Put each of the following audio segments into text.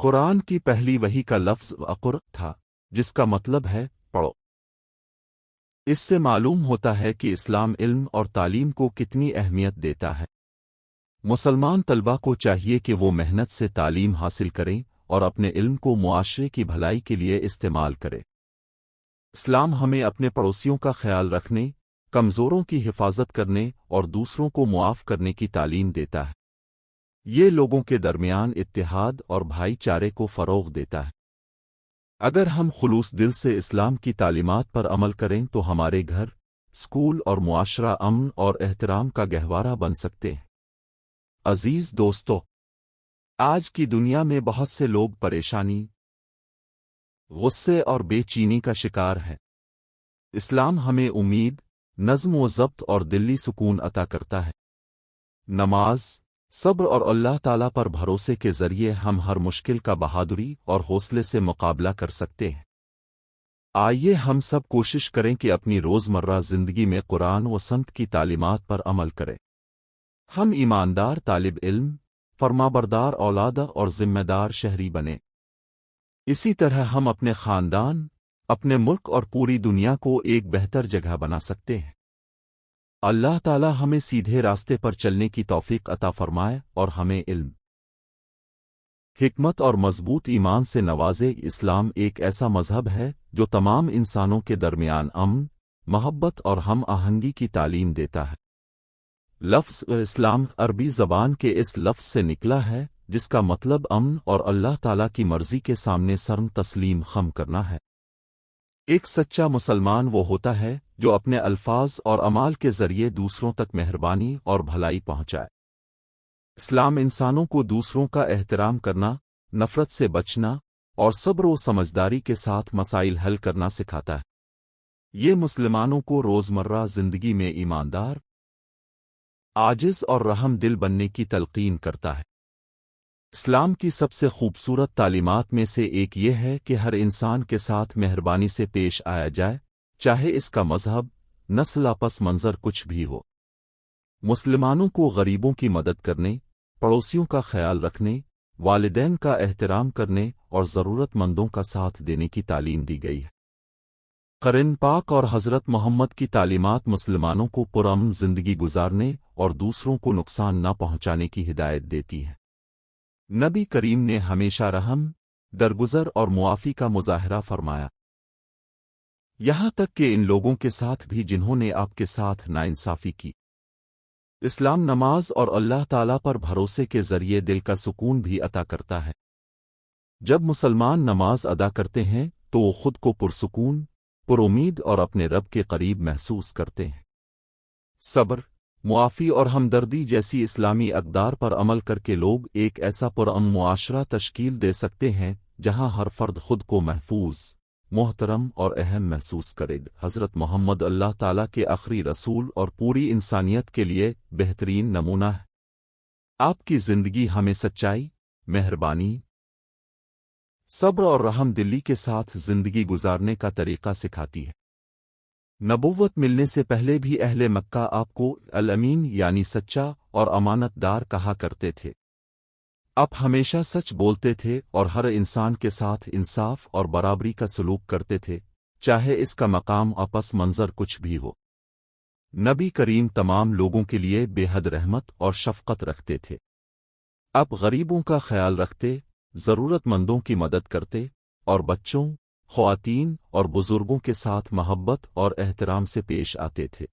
قرآن کی پہلی وحی کا لفظ اقر تھا، جس کا مطلب ہے پڑھو۔ اس سے معلوم ہوتا ہے کہ اسلام علم اور تعلیم کو کتنی اہمیت دیتا ہے۔ مسلمان طلبہ کو چاہیے کہ وہ محنت سے تعلیم حاصل کریں اور اپنے علم کو معاشرے کی بھلائی کے لیے استعمال کرے۔ اسلام ہمیں اپنے پڑوسیوں کا خیال رکھنے، کمزوروں کی حفاظت کرنے اور دوسروں کو معاف کرنے کی تعلیم دیتا ہے۔ یہ لوگوں کے درمیان اتحاد اور بھائی چارے کو فروغ دیتا ہے۔ اگر ہم خلوص دل سے اسلام کی تعلیمات پر عمل کریں تو ہمارے گھر، اسکول اور معاشرہ امن اور احترام کا گہوارہ بن سکتے ہیں۔ عزیز دوستو، آج کی دنیا میں بہت سے لوگ پریشانی، غصے اور بے چینی کا شکار ہیں۔ اسلام ہمیں امید، نظم و ضبط اور دلی سکون عطا کرتا ہے۔ نماز، صبر اور اللہ تعالیٰ پر بھروسے کے ذریعے ہم ہر مشکل کا بہادری اور حوصلے سے مقابلہ کر سکتے ہیں۔ آئیے ہم سب کوشش کریں کہ اپنی روزمرہ زندگی میں قرآن و سنت کی تعلیمات پر عمل کریں۔ ہم ایماندار طالب علم، فرمانبردار اولاد اور ذمہ دار شہری بنیں۔ اسی طرح ہم اپنے خاندان، اپنے ملک اور پوری دنیا کو ایک بہتر جگہ بنا سکتے ہیں۔ اللہ تعالی ہمیں سیدھے راستے پر چلنے کی توفیق عطا فرمائے اور ہمیں علم، حکمت اور مضبوط ایمان سے نوازے۔ اسلام ایک ایسا مذہب ہے جو تمام انسانوں کے درمیان امن، محبت اور ہم آہنگی کی تعلیم دیتا ہے۔ لفظ اسلام عربی زبان کے اس لفظ سے نکلا ہے جس کا مطلب امن اور اللہ تعالیٰ کی مرضی کے سامنے سرم تسلیم خم کرنا ہے۔ ایک سچا مسلمان وہ ہوتا ہے جو اپنے الفاظ اور اعمال کے ذریعے دوسروں تک مہربانی اور بھلائی پہنچائے۔ اسلام انسانوں کو دوسروں کا احترام کرنا، نفرت سے بچنا اور صبر و سمجھداری کے ساتھ مسائل حل کرنا سکھاتا ہے۔ یہ مسلمانوں کو روزمرہ زندگی میں ایماندار، عاجز اور رحم دل بننے کی تلقین کرتا ہے۔ اسلام کی سب سے خوبصورت تعلیمات میں سے ایک یہ ہے کہ ہر انسان کے ساتھ مہربانی سے پیش آیا جائے، چاہے اس کا مذہب، نسل یا پس منظر کچھ بھی ہو۔ مسلمانوں کو غریبوں کی مدد کرنے، پڑوسیوں کا خیال رکھنے، والدین کا احترام کرنے اور ضرورت مندوں کا ساتھ دینے کی تعلیم دی گئی ہے۔ قرآن پاک اور حضرت محمد کی تعلیمات مسلمانوں کو پرامن زندگی گزارنے اور دوسروں کو نقصان نہ پہنچانے کی ہدایت دیتی ہے۔ نبی کریم نے ہمیشہ رحم، درگزر اور معافی کا مظاہرہ فرمایا، یہاں تک کہ ان لوگوں کے ساتھ بھی جنہوں نے آپ کے ساتھ ناانصافی کی۔ اسلام نماز اور اللہ تعالیٰ پر بھروسے کے ذریعے دل کا سکون بھی عطا کرتا ہے۔ جب مسلمان نماز ادا کرتے ہیں تو وہ خود کو پرسکون، پر امید اور اپنے رب کے قریب محسوس کرتے ہیں۔ صبر، معافی اور ہمدردی جیسی اسلامی اقدار پر عمل کر کے لوگ ایک ایسا پرامن معاشرہ تشکیل دے سکتے ہیں جہاں ہر فرد خود کو محفوظ، محترم اور اہم محسوس کرے۔ حضرت محمد اللہ تعالیٰ کے آخری رسول اور پوری انسانیت کے لیے بہترین نمونہ ہے۔ آپ کی زندگی ہمیں سچائی، مہربانی، صبر اور رحم دلی کے ساتھ زندگی گزارنے کا طریقہ سکھاتی ہے۔ نبوت ملنے سے پہلے بھی اہل مکہ آپ کو الامین یعنی سچا اور امانت دار کہا کرتے تھے۔ آپ ہمیشہ سچ بولتے تھے اور ہر انسان کے ساتھ انصاف اور برابری کا سلوک کرتے تھے، چاہے اس کا مقام اور پس منظر کچھ بھی ہو۔ نبی کریم تمام لوگوں کے لیے بے حد رحمت اور شفقت رکھتے تھے۔ آپ غریبوں کا خیال رکھتے، ضرورت مندوں کی مدد کرتے اور بچوں، خواتین اور بزرگوں کے ساتھ محبت اور احترام سے پیش آتے تھے۔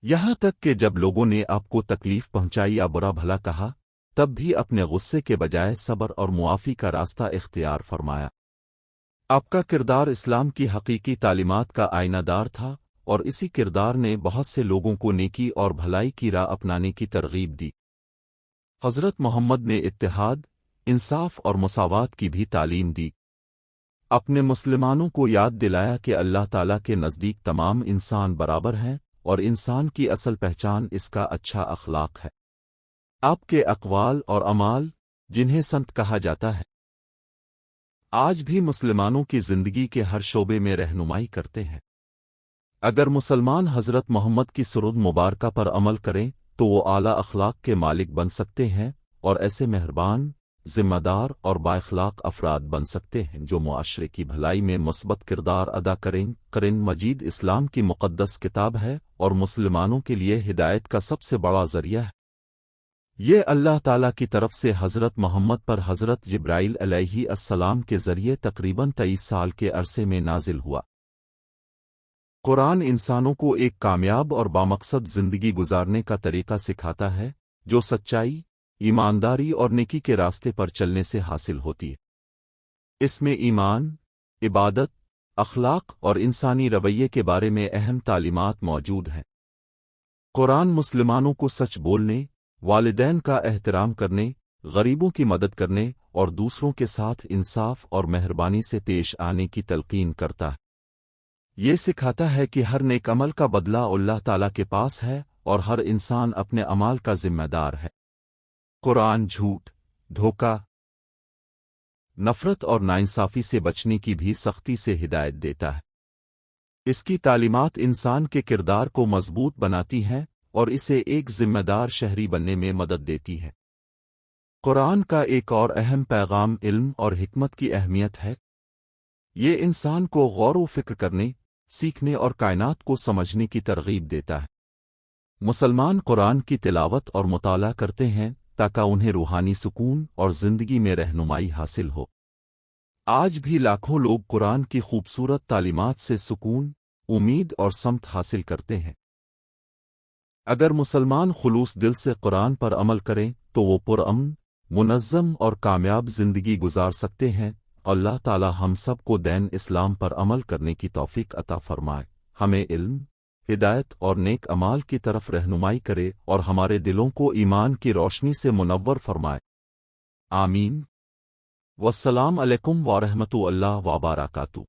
یہاں تک کہ جب لوگوں نے آپ کو تکلیف پہنچائی یا برا بھلا کہا، تب بھی اپنے غصے کے بجائے صبر اور معافی کا راستہ اختیار فرمایا۔ آپ کا کردار اسلام کی حقیقی تعلیمات کا آئینہ دار تھا اور اسی کردار نے بہت سے لوگوں کو نیکی اور بھلائی کی راہ اپنانے کی ترغیب دی۔ حضرت محمد نے اتحاد، انصاف اور مساوات کی بھی تعلیم دی۔ اپنے مسلمانوں کو یاد دلایا کہ اللہ تعالیٰ کے نزدیک تمام انسان برابر ہیں اور انسان کی اصل پہچان اس کا اچھا اخلاق ہے۔ آپ کے اقوال اور اعمال، جنہیں سنت کہا جاتا ہے، آج بھی مسلمانوں کی زندگی کے ہر شعبے میں رہنمائی کرتے ہیں۔ اگر مسلمان حضرت محمد کی سرود مبارکہ پر عمل کریں تو وہ اعلیٰ اخلاق کے مالک بن سکتے ہیں اور ایسے مہربان، ذمہ دار اور بااخلاق افراد بن سکتے ہیں جو معاشرے کی بھلائی میں مثبت کردار ادا کریں۔ قرآن مجید اسلام کی مقدس کتاب ہے اور مسلمانوں کے لیے ہدایت کا سب سے بڑا ذریعہ ہے۔ یہ اللہ تعالیٰ کی طرف سے حضرت محمد پر حضرت جبرائیل علیہ السلام کے ذریعے تقریباً 23 سال کے عرصے میں نازل ہوا۔ قرآن انسانوں کو ایک کامیاب اور بامقصد زندگی گزارنے کا طریقہ سکھاتا ہے جو سچائی، ایمانداری اور نیکی کے راستے پر چلنے سے حاصل ہوتی ہے۔ اس میں ایمان، عبادت، اخلاق اور انسانی رویے کے بارے میں اہم تعلیمات موجود ہیں۔ قرآن مسلمانوں کو سچ بولنے، والدین کا احترام کرنے، غریبوں کی مدد کرنے اور دوسروں کے ساتھ انصاف اور مہربانی سے پیش آنے کی تلقین کرتا ہے۔ یہ سکھاتا ہے کہ ہر نیک عمل کا بدلہ اللہ تعالیٰ کے پاس ہے اور ہر انسان اپنے اعمال کا ذمہ دار ہے۔ قرآن جھوٹ، دھوکہ، نفرت اور ناانصافی سے بچنے کی بھی سختی سے ہدایت دیتا ہے۔ اس کی تعلیمات انسان کے کردار کو مضبوط بناتی ہیں اور اسے ایک ذمہ دار شہری بننے میں مدد دیتی ہے۔ قرآن کا ایک اور اہم پیغام علم اور حکمت کی اہمیت ہے۔ یہ انسان کو غور و فکر کرنے، سیکھنے اور کائنات کو سمجھنے کی ترغیب دیتا ہے۔ مسلمان قرآن کی تلاوت اور مطالعہ کرتے ہیں تاکہ انہیں روحانی سکون اور زندگی میں رہنمائی حاصل ہو۔ آج بھی لاکھوں لوگ قرآن کی خوبصورت تعلیمات سے سکون، امید اور سمت حاصل کرتے ہیں۔ اگر مسلمان خلوص دل سے قرآن پر عمل کریں تو وہ پرامن، منظم اور کامیاب زندگی گزار سکتے ہیں۔ اللہ تعالی ہم سب کو دین اسلام پر عمل کرنے کی توفیق عطا فرمائے، ہمیں علم، ہدایت اور نیک اعمال کی طرف رہنمائی کرے اور ہمارے دلوں کو ایمان کی روشنی سے منور فرمائے۔ آمین۔ والسلام علیکم ورحمۃ اللہ وبرکاتہ۔